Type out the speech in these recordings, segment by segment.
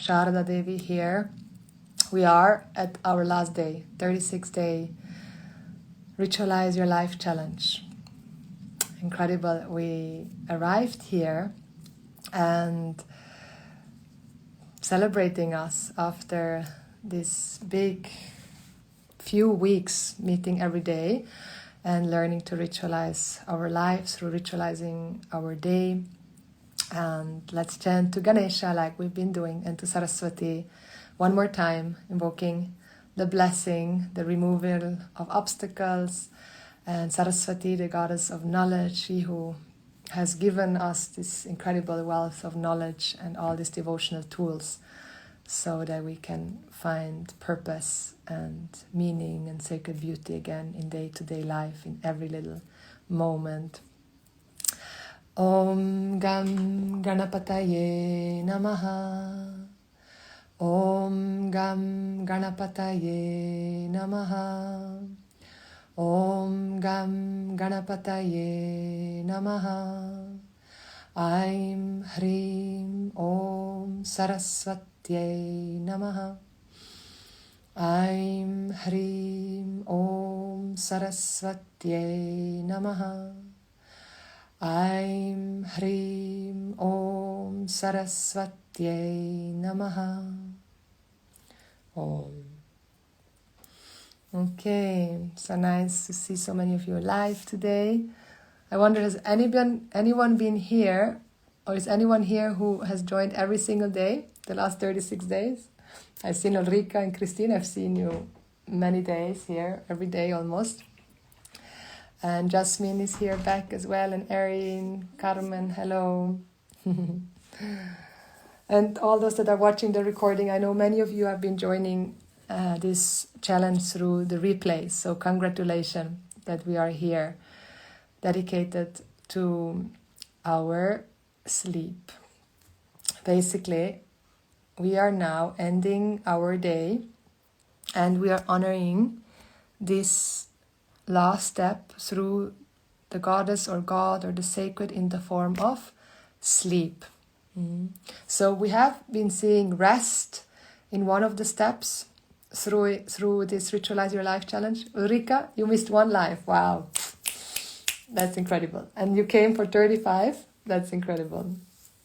Sharada Devi here. We are at our last day, 36-day Ritualize Your Life Challenge. Incredible. We arrived here and celebrating us after this big few weeks meeting every day and learning to ritualize our lives through ritualizing our day. And let's chant to Ganesha like we've been doing, and to Saraswati one more time, invoking the blessing, the removal of obstacles, and Saraswati, the goddess of knowledge, she who has given us this incredible wealth of knowledge and all these devotional tools so that we can find purpose and meaning and sacred beauty again in day-to-day life, in every little moment. Om Gam Ganapataye Namaha. Om Gam Ganapataye Namaha. Om Gam Ganapataye Namaha. Aim Hrim Om Saraswatye Namaha. Aim Hrim Om Saraswatye Namaha. Aim Hrim Om Saraswatye Namaha. Om. Okay, so nice to see so many of you alive today. I wonder, has anyone been here, or is anyone here who has joined every single day, the last 36 days? I've seen Ulrika and Christine. I've seen you many days here, every day almost. And Jasmine is here back as well, and Erin, Carmen, hello. And all those that are watching the recording, I know many of you have been joining this challenge through the replay. So congratulations that we are here, dedicated to our sleep. Basically, we are now ending our day, and we are honoring this last step through the goddess or God or the sacred in the form of sleep. So we have been seeing rest in one of the steps through this Ritualize Your Life Challenge. Ulrika, you missed one life. Wow. That's incredible. And you came for 35. That's incredible.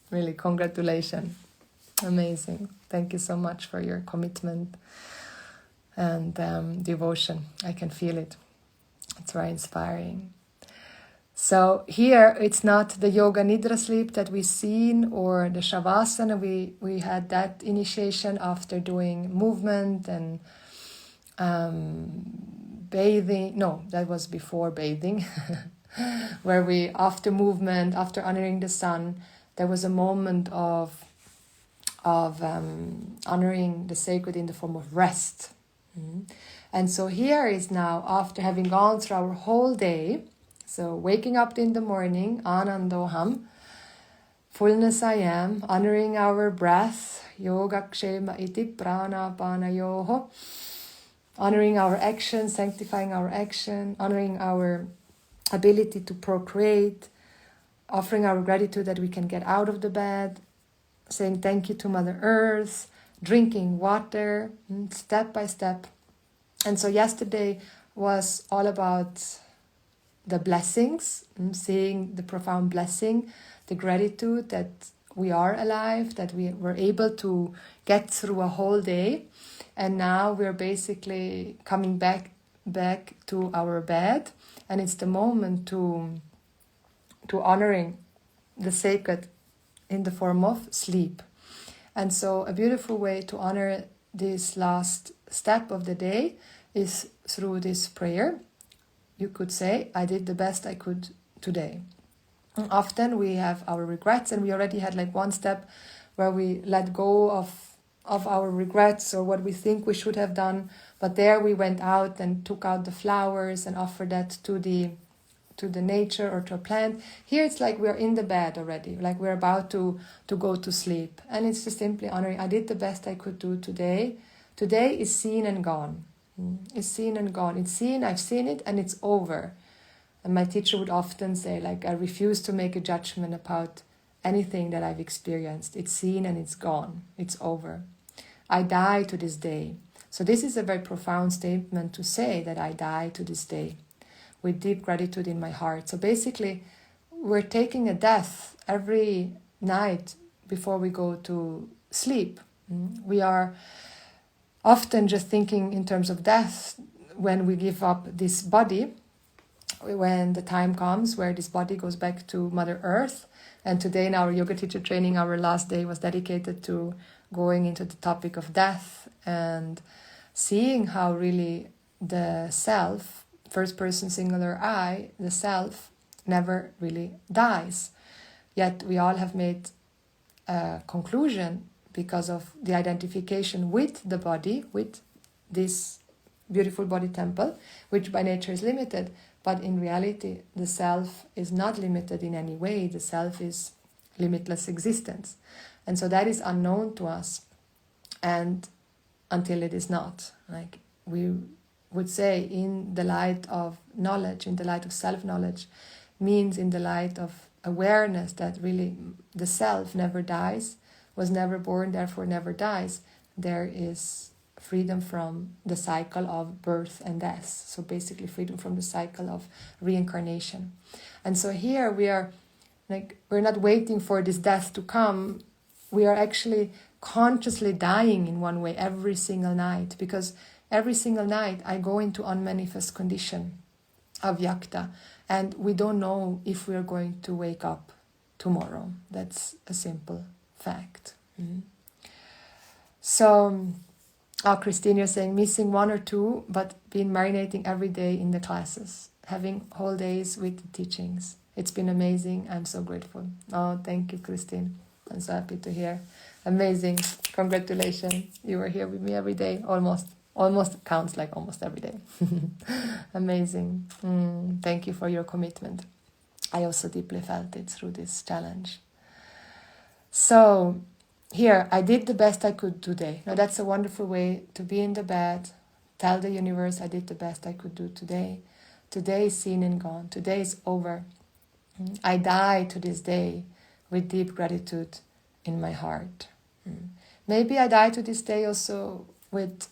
Really, congratulations. Amazing. Thank you so much for your commitment and devotion. I can feel it. It's very inspiring. So here it's not the yoga nidra sleep that we've seen or the shavasana. We had that initiation after doing movement and bathing. No, that was before bathing. Where we, after movement, after honoring the sun, there was a moment of honoring the sacred in the form of rest. And so here is now, after having gone through our whole day, so waking up in the morning, anandoham, fullness I am, honoring our breath, yogakshema iti pranapanayoho, honoring our action, sanctifying our action, honoring our ability to procreate, offering our gratitude that we can get out of the bed, saying thank you to Mother Earth, drinking water, step by step. And so yesterday was all about the blessings, seeing the profound blessing, the gratitude that we are alive, that we were able to get through a whole day. And now we're basically coming back to our bed, and it's the moment to honoring the sacred in the form of sleep. And so a beautiful way to honor this last step of the day is through this prayer. You could say, I did the best I could today. And often we have our regrets, and we already had like one step where we let go of our regrets or what we think we should have done. But there we went out and took out the flowers and offered that to the nature or to a plant. Here it's like we're in the bed already, like we're about to go to sleep. And it's just simply honoring, I did the best I could do today. Today is seen and gone. It's seen and gone. It's seen, I've seen it, and it's over. And my teacher would often say, like, I refuse to make a judgment about anything that I've experienced. It's seen and it's gone. It's over. I die to this day. So this is a very profound statement to say, that I die to this day with deep gratitude in my heart. So basically, we're taking a death every night before we go to sleep. We are often just thinking in terms of death when we give up this body, when the time comes where this body goes back to Mother Earth. And today in our yoga teacher training, our last day was dedicated to going into the topic of death and seeing how really the self, first person singular I, the self, never really dies. Yet we all have made a conclusion because of the identification with the body, with this beautiful body temple, which by nature is limited. But in reality, the self is not limited in any way. The self is limitless existence. And so that is unknown to us, and until it is not. Like we would say, in the light of knowledge, in the light of self-knowledge, means in the light of awareness that really the self never dies, was never born, therefore never dies, there is freedom from the cycle of birth and death. So basically freedom from the cycle of reincarnation. And so here we are, like, we're not waiting for this death to come. We are actually consciously dying in one way every single night, because every single night I go into unmanifest condition of yakta, and we don't know if we are going to wake up tomorrow. That's a simple fact. So, Christine, you're saying missing one or two, but been marinating every day in the classes, having whole days with the teachings. It's been amazing. I'm so grateful. Oh, thank you, Christine. I'm so happy to hear. Amazing. Congratulations. You were here with me every day, almost. Almost counts like almost every day. Amazing. Thank you for your commitment. I also deeply felt it through this challenge. So here, I did the best I could today. Now that's a wonderful way to be in the bed. Tell the universe I did the best I could do today. Today is seen and gone. Today is over. I die to this day with deep gratitude in my heart. Maybe I die to this day also with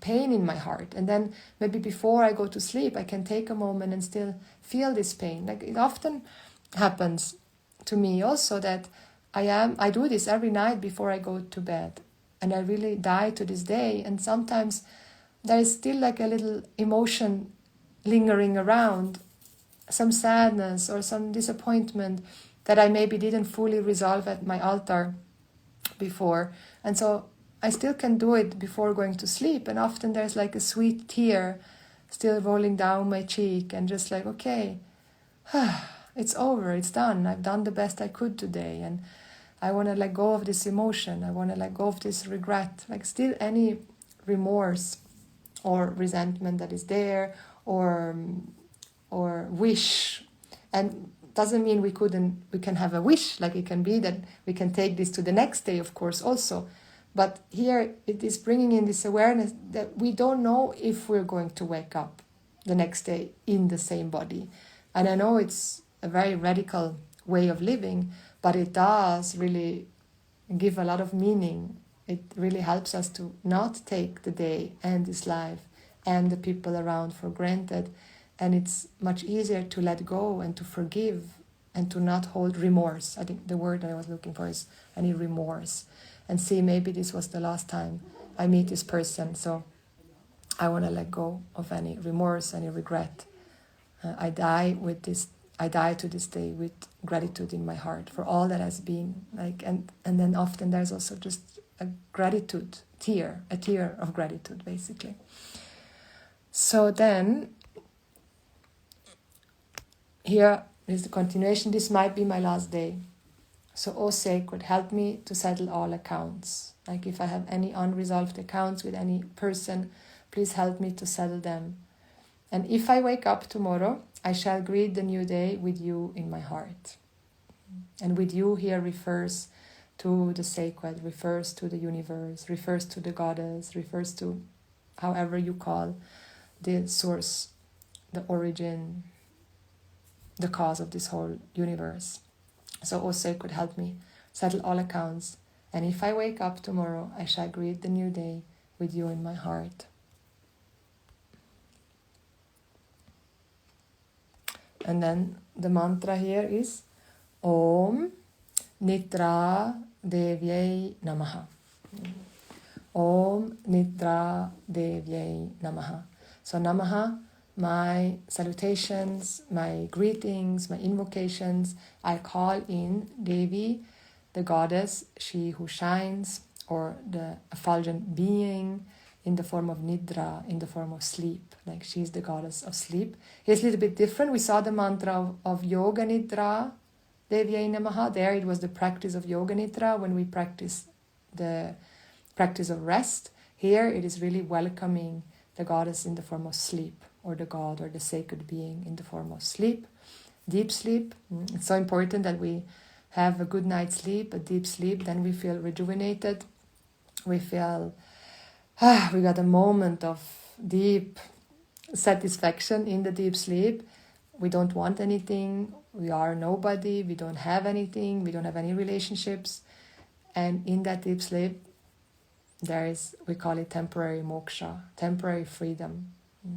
pain in my heart, and then maybe before I go to sleep I can take a moment and still feel this pain. Like it often happens to me also that I do this every night before I go to bed, and I really die to this day, and sometimes there is still like a little emotion lingering around, some sadness or some disappointment that I maybe didn't fully resolve at my altar before, and so I still can do it before going to sleep, and often there's like a sweet tear still rolling down my cheek, and just like, okay, it's over, it's done, I've done the best I could today, and I want to let go of this emotion, I want to let go of this regret, like still any remorse or resentment that is there, or wish. And doesn't mean we can have a wish, like it can be that we can take this to the next day, of course, also. But here it is bringing in this awareness that we don't know if we're going to wake up the next day in the same body. And I know it's a very radical way of living, but it does really give a lot of meaning. It really helps us to not take the day and this life and the people around for granted. And it's much easier to let go and to forgive and to not hold remorse. I think the word that I was looking for is any remorse. And see, maybe this was the last time I meet this person, so I want to let go of any remorse, any regret. I die to this day with gratitude in my heart for all that has been. Like, and then often there's also just a gratitude tear, a tear of gratitude, basically. So then, here is the continuation. This might be my last day. So, O Sacred, help me to settle all accounts. Like if I have any unresolved accounts with any person, please help me to settle them. And if I wake up tomorrow, I shall greet the new day with you in my heart. And with you here refers to the sacred, refers to the universe, refers to the goddess, refers to however you call the source, the origin, the cause of this whole universe. So, O Sacred, help me settle all accounts. And if I wake up tomorrow, I shall greet the new day with you in my heart. And then the mantra here is Om nidrā devyai namaha. Om nidrā devyai namaha. So namaha, my salutations, my greetings, my invocations. I call in Devi, the goddess, she who shines, or the effulgent being in the form of nidrā, in the form of sleep. Like she's the goddess of sleep. It's a little bit different. We saw the mantra of yoga nidrā, devyai namaha. There it was the practice of yoga nidra when we practice the practice of rest. Here it is really welcoming the goddess in the form of sleep, or the god or the sacred being in the form of sleep, deep sleep. It's so important that we have a good night's sleep, a deep sleep. Then we feel rejuvenated. We feel we got a moment of deep satisfaction in the deep sleep. We don't want anything. We are nobody. We don't have anything. We don't have any relationships. And in that deep sleep, there is, we call it temporary moksha, temporary freedom.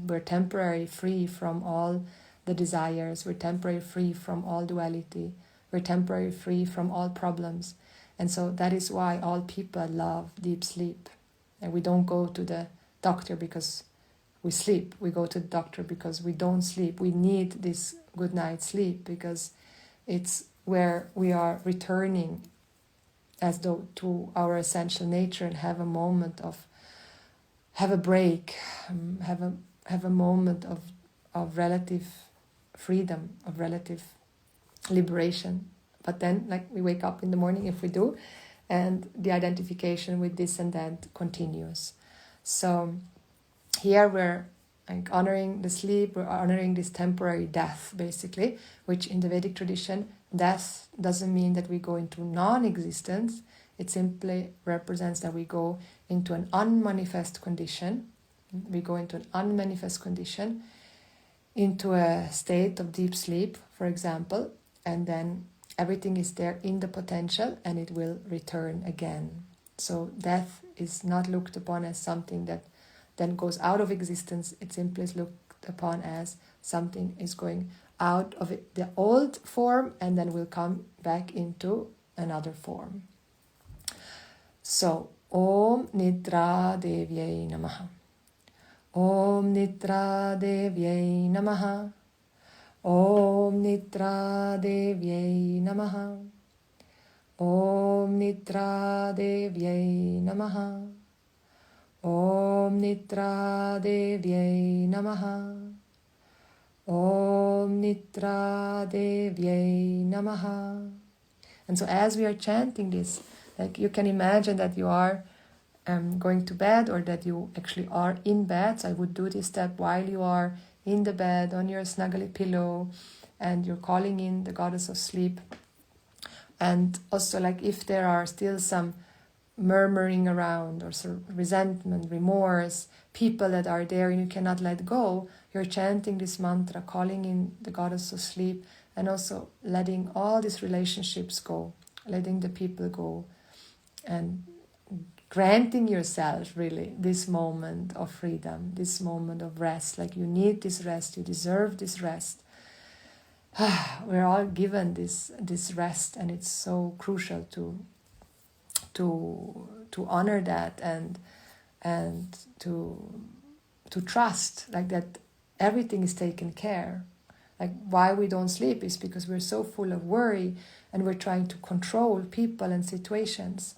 We're temporarily free from all the desires. We're temporarily free from all duality. We're temporarily free from all problems. And so that is why all people love deep sleep. And we don't go to the doctor because we sleep. We go to the doctor because we don't sleep. We need this good night's sleep because it's where we are returning as though to our essential nature and have a moment of, have a break, have a moment of relative freedom, of relative liberation. But then, like, we wake up in the morning, if we do, and the identification with this and that continues. So here we're like honoring the sleep, we're honoring this temporary death, basically, which in the Vedic tradition, death doesn't mean that we go into non-existence. It simply represents that we go into an unmanifest condition. We go into an unmanifest condition, into a state of deep sleep, for example, and then everything is there in the potential and it will return again. So death is not looked upon as something that then goes out of existence. It simply is looked upon as something is going out of the old form and then will come back into another form. So, Om nidrā devyai namaha. Om nidrā devyai namaha. Om nidrā devyai namaha. Om nidrā devyai namaha. Om nidrā devyai namaha. Om nidrā devyai namaha. And so as we are chanting this, like you can imagine that you are going to bed, or that you actually are in bed. So I would do this step while you are in the bed on your snuggly pillow and you're calling in the goddess of sleep. And also, like, if there are still some murmuring around or sort of resentment, remorse, people that are there and you cannot let go, you're chanting this mantra, calling in the goddess of sleep, and also letting all these relationships go, letting the people go, and granting yourself really this moment of freedom, this moment of rest. Like, you need this rest, you deserve this rest. We're all given this rest, and it's so crucial to honor that and to trust, like, that everything is taken care. Like, why we don't sleep is because we're so full of worry and we're trying to control people and situations.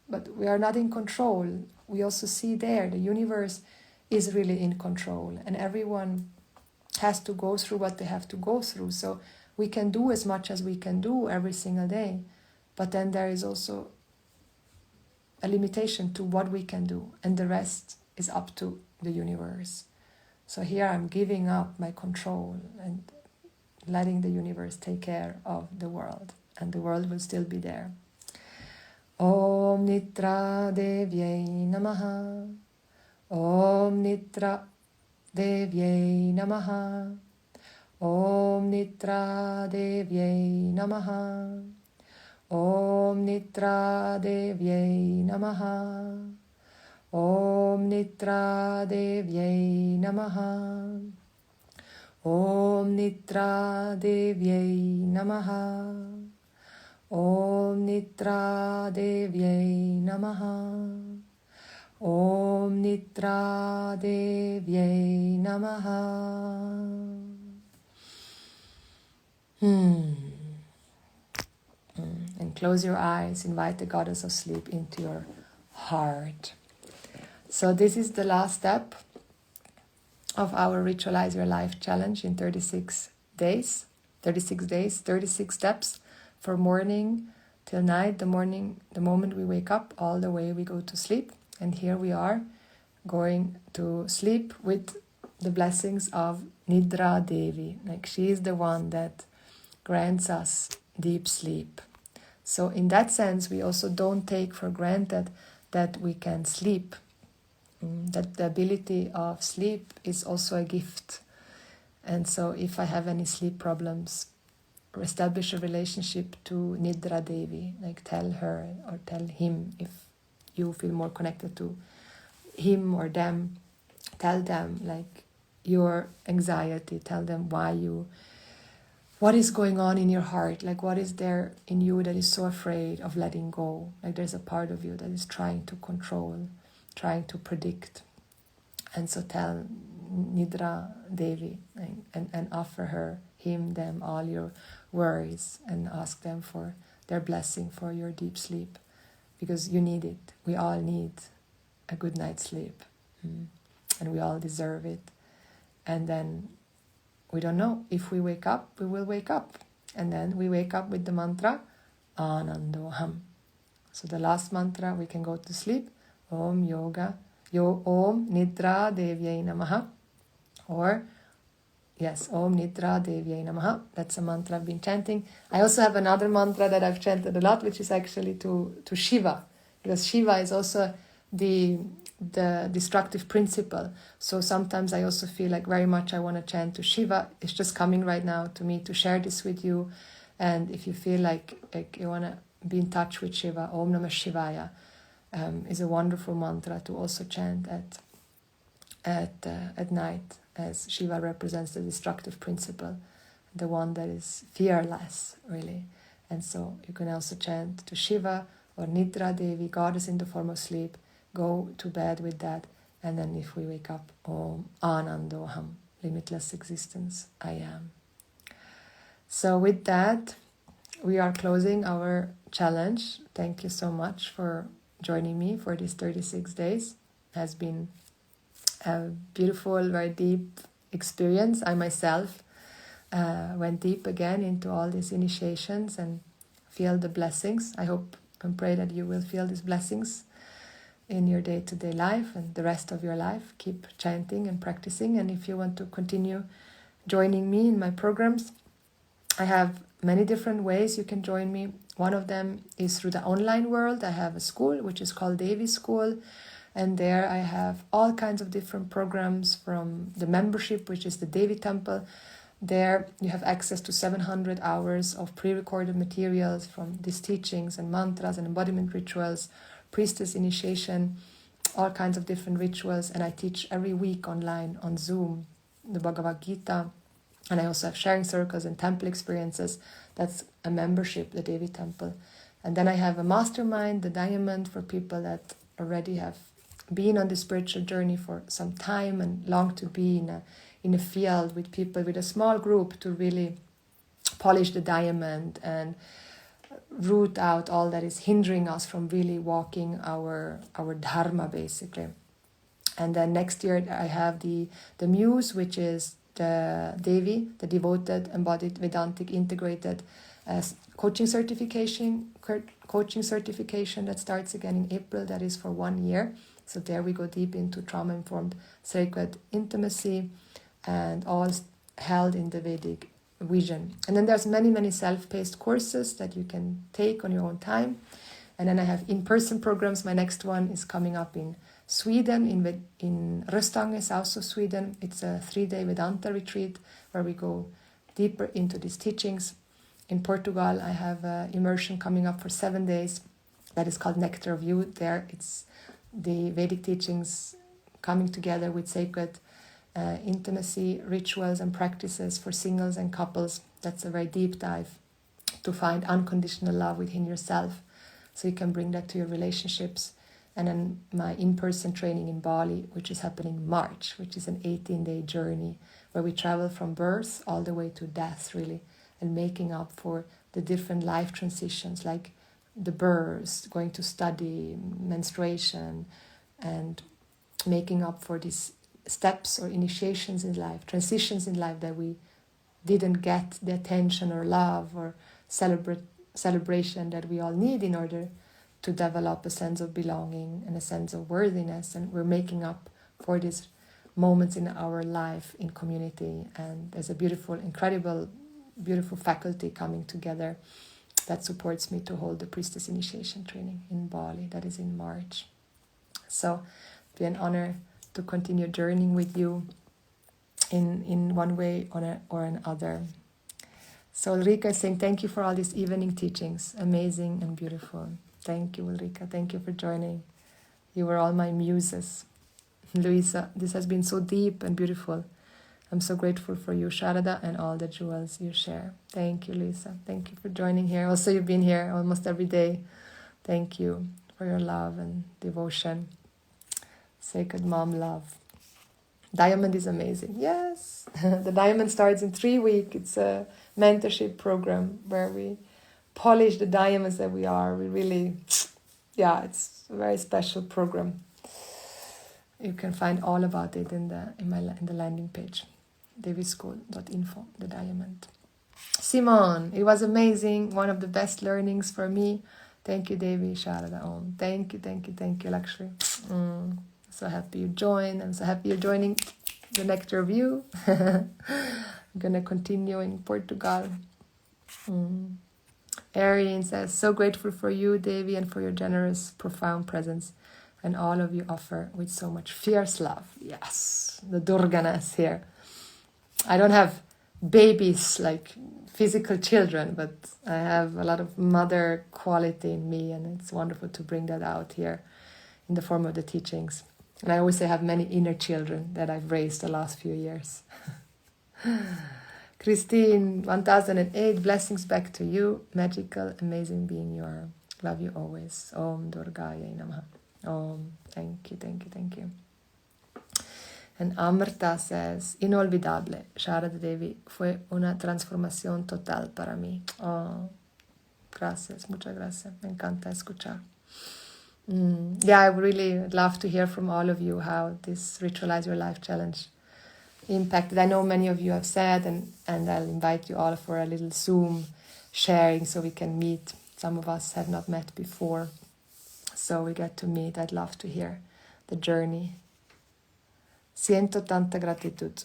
But we are not in control. We also see there the universe is really in control, and everyone has to go through what they have to go through. So we can do as much as we can do every single day, but then there is also a limitation to what we can do, and the rest is up to the universe. So here I'm giving up my control and letting the universe take care of the world, and the world will still be there. Om nidrā devyai namaha. Om nidrā devyai namaha. Om nidrā devyai namaha. Om nidrā devyai namaha. Om nidrā devyai namaha. Om nidrā devyai namaha. Om nidrā devyai namaha. Om nidrā devyai namaha. And close your eyes, invite the goddess of sleep into your heart. So this is the last step of our Ritualize Your Life challenge in 36 days, 36 steps for morning till night, the moment we wake up, all the way we go to sleep. And here we are going to sleep with the blessings of Nidrā Devi. Like she is the one that grants us deep sleep. So in that sense, we also don't take for granted that we can sleep. That the ability of sleep is also a gift. And so if I have any sleep problems, establish a relationship to Nidrā Devi, like tell her or tell him if you feel more connected to him or them. Tell them like your anxiety, tell them what is going on in your heart, like what is there in you that is so afraid of letting go, like there's a part of you that is trying to control, trying to predict. And so tell Nidrā Devi and offer him, them, all your worries and ask them for their blessing for your deep sleep, because you need it. We all need a good night's sleep, and we all deserve it. And then we don't know, if we wake up, we will wake up. And then we wake up with the mantra Anandoham. So the last mantra, we can go to sleep. Om nidrā devyai namaha. Or, yes, Om nidrā devyai namaha. That's a mantra I've been chanting. I also have another mantra that I've chanted a lot, which is actually to Shiva. Because Shiva is also the destructive principle. So sometimes I also feel like very much I want to chant to Shiva. It's just coming right now to me to share this with you. And if you feel like you want to be in touch with Shiva, Om Namah Shivaya is a wonderful mantra to also chant at night, as Shiva represents the destructive principle, the one that is fearless, really. And so you can also chant to Shiva or Nidrā Devi, goddess in the form of sleep. Go to bed with that, and then if we wake up, Om Anandoham, limitless existence, I am. So with that, we are closing our challenge. Thank you so much for joining me for these 36 days. It has been a beautiful, very deep experience. I myself went deep again into all these initiations and feel the blessings. I hope and pray that you will feel these blessings in your day-to-day life and the rest of your life. Keep chanting and practicing. And if you want to continue joining me in my programs, I have many different ways you can join me. One of them is through the online world. I have a school which is called Devi School, and there I have all kinds of different programs, from the membership, which is the Devi Temple. There you have access to 700 hours of pre-recorded materials from these teachings and mantras and embodiment rituals, priestess initiation, all kinds of different rituals. And I teach every week online on Zoom the Bhagavad Gita. And I also have sharing circles and temple experiences. That's a membership, the Devi Temple. And then I have a mastermind, the Diamond, for people that already have been on the spiritual journey for some time and long to be in a field with people, with a small group, to really polish the diamond and root out all that is hindering us from really walking our dharma, basically. And then next year I have the Muse, which is the Devi, the devoted, embodied, Vedantic, integrated coaching certification that starts again in April. That is for 1 year. So there we go deep into trauma-informed sacred intimacy, and all held in the Vedic vision. And then there's many self-paced courses that you can take on your own time. And then I have in-person programs. My next one is coming up in Sweden, in Röstange, south of Sweden. It's a 3-day Vedanta retreat where we go deeper into these teachings In Portugal, I have an immersion coming up for 7 days that is called Nectar of Youth. There, it's the Vedic teachings coming together with sacred intimacy, rituals and practices for singles and couples. That's a very deep dive to find unconditional love within yourself, so you can bring that to your relationships. And then my in-person training in Bali, which is happening in March, which is an 18-day journey where we travel from birth all the way to death, really, and making up for the different life transitions, like the birth, going to study, menstruation, and making up for these steps or initiations in life, transitions in life that we didn't get the attention or love or celebration that we all need in order to develop a sense of belonging and a sense of worthiness. And we're making up for these moments in our life in community. And there's a beautiful, incredible, beautiful faculty coming together that supports me to hold the priestess initiation training in Bali. That is in March. So it'll be an honor to continue journeying with you in one way or another. So Ulrika is saying, thank you for all these evening teachings. Amazing and beautiful. Thank you, Ulrika. Thank you for joining. You were all my muses. Luisa, this has been so deep and beautiful. I'm so grateful for you, Sharada, and all the jewels you share. Thank you, Luisa. Thank you for joining here. Also, you've been here almost every day. Thank you for your love and devotion. Sacred Mom love. Diamond is amazing. Yes. The Diamond starts in 3 weeks. It's a mentorship program where we polish the diamonds that we are. We really, it's a very special program. You can find all about it in the landing page, devyschool.info, the diamond. Simone, it was amazing. One of the best learnings for me. Thank you, Devi, Sharada Om. Thank you, Lakshmi. So happy you joined. I'm so happy you're joining the Nectar of You. I'm going to continue in Portugal. Erin says, so grateful for you, Devi, and for your generous, profound presence, and all of you offer with so much fierce love. Yes, the Durganas here. I don't have babies like physical children, but I have a lot of mother quality in me, and it's wonderful to bring that out here in the form of the teachings. And I always say I have many inner children that I've raised the last few years. Christine, 1008, blessings back to you. Magical, amazing being you are. Love you always. Om Durgaya Namaha. Om. Thank you. And Amarta says, inolvidable, Sharada Devi, fue una transformación total para mí. Oh, gracias, muchas gracias. Me encanta escuchar. I would really love to hear from all of you how this Ritualize Your Life Challenge impacted. I know many of you have said, and I'll invite you all for a little Zoom sharing so we can meet. Some of us have not met before, so we get to meet. I'd love to hear the journey. Siento tanta gratitud.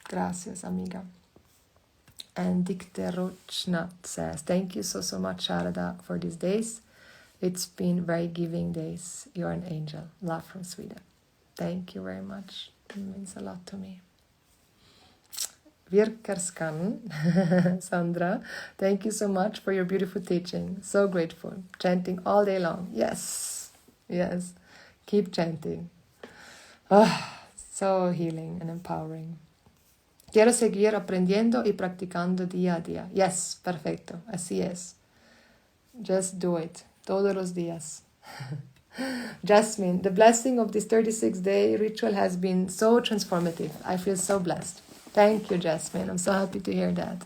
Gracias, amiga. And Dikte Rochnat says, thank you so much, Sharada, for these days. It's been very giving days. You're an angel. Love from Sweden. Thank you very much. It means a lot to me. Virkarskan, Sandra, thank you so much for your beautiful teaching. So grateful. Chanting all day long. Yes. Keep chanting. So healing and empowering. Quiero seguir aprendiendo y practicando día a día. Yes, perfecto. Así es. Just do it. Todos los días. Jasmine, the blessing of this 36-day ritual has been so transformative. I feel so blessed. Thank you, Jasmine. I'm so happy to hear that.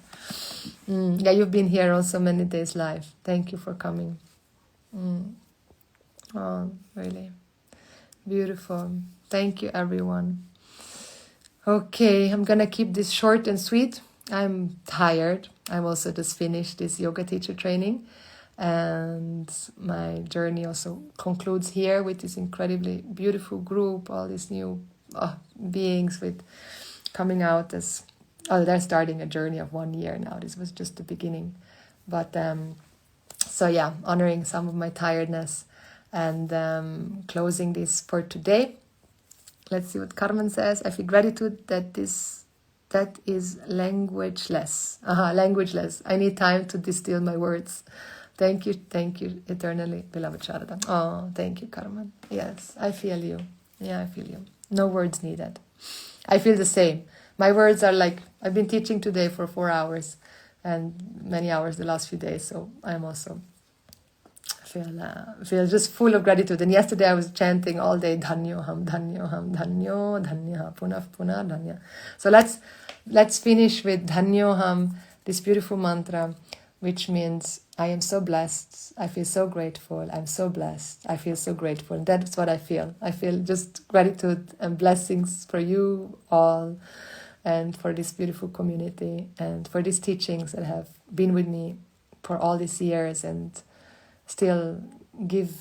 You've been here also many days live. Thank you for coming. Oh, really beautiful. Thank you, everyone. Okay, I'm gonna keep this short and sweet. I'm tired. I'm also just finished this yoga teacher training. And my journey also concludes here with this incredibly beautiful group, all these new beings with coming out as, they're starting a journey of 1 year now. This was just the beginning. But honoring some of my tiredness and closing this for today. Let's see what Carmen says. I feel gratitude that this That is languageless. Languageless. I need time to distill my words. Thank you, eternally beloved Sharada. Oh, thank you, Carmen. Yes, I feel you. Yeah, I feel you. No words needed. I feel the same. My words are like, I've been teaching today for 4 hours and many hours the last few days, so I'm also feel just full of gratitude. And yesterday I was chanting all day, Dhanyo Ham, Dhanyo Ham, Dhanyo, Dhanya, Punah, Punah, Dhanya. So let's finish with Dhanyo Ham, this beautiful mantra, which means I am so blessed, I feel so grateful, I'm so blessed, I feel so grateful. And that's what I feel. I feel just gratitude and blessings for you all and for this beautiful community and for these teachings that have been with me for all these years and still give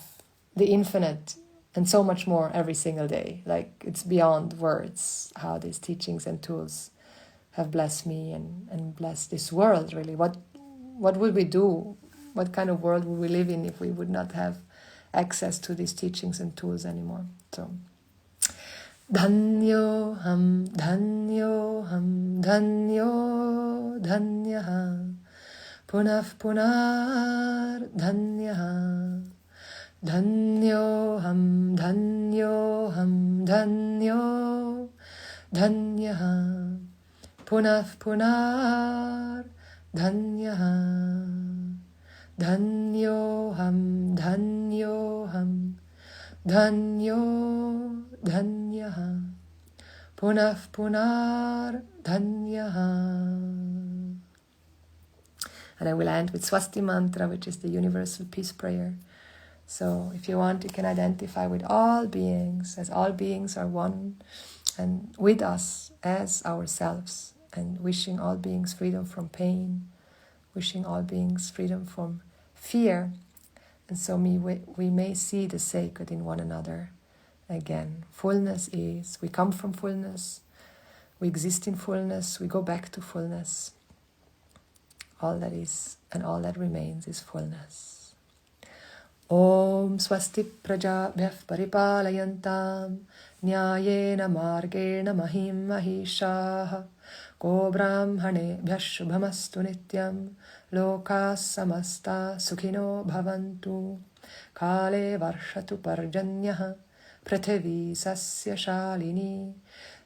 the infinite and so much more every single day. Like, it's beyond words how these teachings and tools have blessed me and blessed this world, really. What would we do? What kind of world would we live in if we would not have access to these teachings and tools anymore? So, Dhanyo Ham, Dhanyo Ham, Dhanyo, Dhanyaha. Punah Punar Dhanyaha. Dhanyo Ham, Dhanyo Ham, Dhanyo, Dhanyaha. Punah Punar Dhanyaha. Dhanyo Ham, Dhanyo Ham, Dhanyo, Dhanyaha. Punah Punar Dhanyaha. And I will end with Swasti Mantra, which is the universal peace prayer. So if you want, you can identify with all beings, as all beings are one, and with us as ourselves, and wishing all beings freedom from pain, wishing all beings freedom from fear. And so we may see the sacred in one another again. Fullness is, we come from fullness, we exist in fullness, we go back to fullness. All that is and all that remains is fullness. Om Swasti Prajabhyah Paripalayantam Nyayena Margena Mahim Mahishaha Go Brahmanebhyah Shubhamastu Nityam Lokas Samasta Sukhino Bhavantu Kale Varshatu Parjanyaha Prithivi Sasya Shalini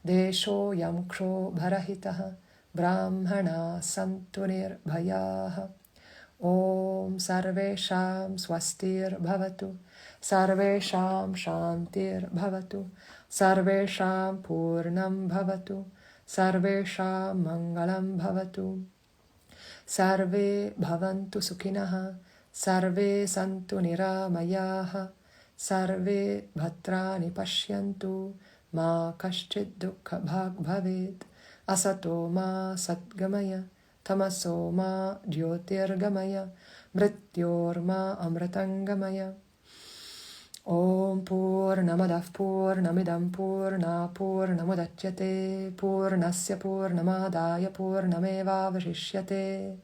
Desho Yamksho Bharahitaha Brahmana Santu Nirbhayaha Om Sarvesham Swastir Bhavatu Sarvesham Shantir Bhavatu Sarvesham Purnam Bhavatu Sarvesham Mangalam Bhavatu Sarve Bhavantu Sukhinaha Sarve Santu Niramayaha Sarve Bhatrani Pashyantu Ma Kaschid Dukkha Bhag Bhavet Asato ma Satgamaya Tamaso ma Jyotirgamaya Mrityor ma Amratangamaya Om Purnamadav Purnamidam Purna Purnamudachyate Purnasya Purnamadaya Purnameva Vashishyate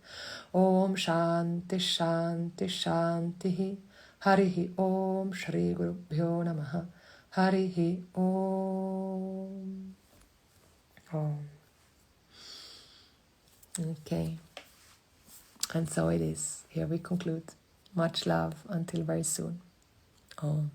Om Shanti Shanti Shantihi Harihi Om Shri Gurubhyo Namaha Harihi Om. Om. Okay, and so it is. Here we conclude. Much love until very soon. Om.